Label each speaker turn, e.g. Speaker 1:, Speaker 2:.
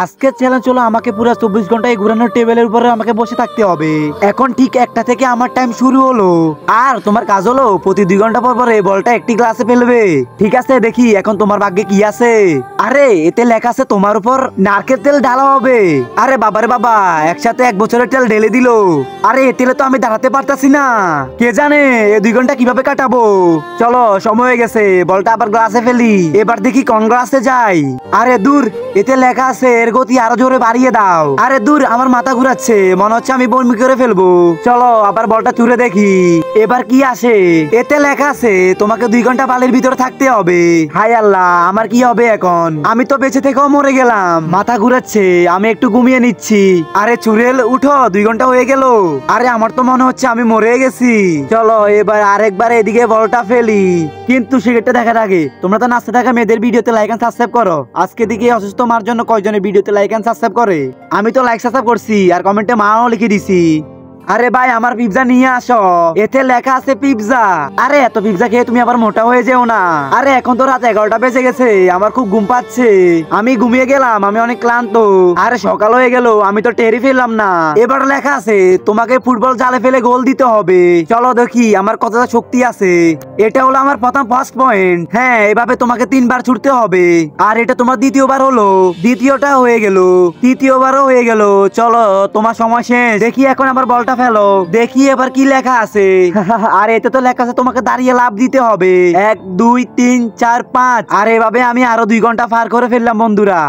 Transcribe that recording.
Speaker 1: আজকে চ্যালেঞ্জ হলো আমাকে পুরো 24 ঘন্টা এই ঘুরানোর টেবিলের উপরে আমাকে বসে থাকতে হবে। এখন ঠিক 1টা থেকে আমার টাইম শুরু হলো। আর তোমার কাজ হলো প্রতি 2 ঘন্টা পর পর এই বলটা একটি গ্লাসে ফেলবে। ঠিক আছে, দেখি এখন তোমার ভাগ্যে কি আছে। আরে এতে লেখা আছে তোমার উপর নারকেল তেল ঢালা হবে। আরে বাবারে বাবা, একসাথে 1 বছরের তেল ঢেলে দিল। আরে এ তেলে তো আমি দাঁড়াতে পারতাছি না। কে জানে এই 2 ঘন্টা কিভাবে কাটাবো। চলো সময় হয়ে গেছে, বলটা আবার গ্লাসে ফেলি। এবার দেখি কোন গ্লাসে যাই। আরে দূর, এতে লেখা আছে এর গতি আরো জোরে বাড়িয়ে দাও। আরে দূর, আমার মাথা ঘুরাচ্ছে, মনে হচ্ছে আমি বমি করে ফেলবো। চলো আবার বলটা ছুঁড়ে দেখি এবার কি আসে। এতে লেখা আছে তোমাকে 2 ঘন্টা বালির ভিতরে থাকতে হবে। হায় আল্লাহ, আমার কি হবে এখন? আমি তো বেঁচে থেকেও মরে গেলাম। মাথা ঘুরাচ্ছে, আমি একটু ঘুমিয়ে নিচ্ছি। আরে চুড়েল উঠো, 2 ঘন্টা হয়ে গেল। আরে আমার তো মনে হচ্ছে আমি মরে গেছি। চলো এবার আরেকবার এদিকে বলটা ফেলি। কিন্তু সেটা দেখার আগে তোমরা তো নাচতে থাকা মেয়েদের ভিডিওতে লাইক এন্ড সাবস্ক্রাইব করো। আজকে দিকে অসুস্থ মার জন্য কয়জনের ভিডিওতে লাইক এন্ড সাবস্ক্রাইব করে? আমি তো লাইক সাবস্ক্রাইব করছি আর কমেন্টে মাও লিখে দিছি। আরে ভাই আমার পিৎজা নিয়ে আসো, এতে লেখা আছে পিৎজা। আরে এত পিৎজা খেয়ে তুমি আবার মোটা হয়ে যেও না। আরে এখন তো রাত 11টা বেজে গেছে, আমার খুব ঘুম পাচ্ছে। আমি ঘুমিয়ে গেলাম, আমি অনেক ক্লান্ত। আরে সকাল হয়ে গেল, আমি তো টেরই ফেললাম না। এবার লেখা আছে তোমাকে ফুটবল জালে ফেলে গোল দিতে হবে। চলো দেখি আমার কতটা শক্তি আছে। এটা হলো আমার প্রথম ফার্স্ট পয়েন্ট। হ্যাঁ, এভাবে তোমাকে 3বার ছুটতে হবে। আর এটা তোমার দ্বিতীয়বার হলো, দ্বিতীয়টা হয়ে গেল, তৃতীয়বারও হয়ে গেল। চলো তোমার সময় শেষ। দেখি এখন আবার বলটা ফেলো, দেখি এবার কি লেখা আছে। আর এতে তো লেখা আছে তোমাকে দাঁড়িয়ে লাফ দিতে হবে। 1 2 3 4 5। আর এভাবে আমি আরো 2 ঘন্টা পার করে ফেললাম বন্ধুরা।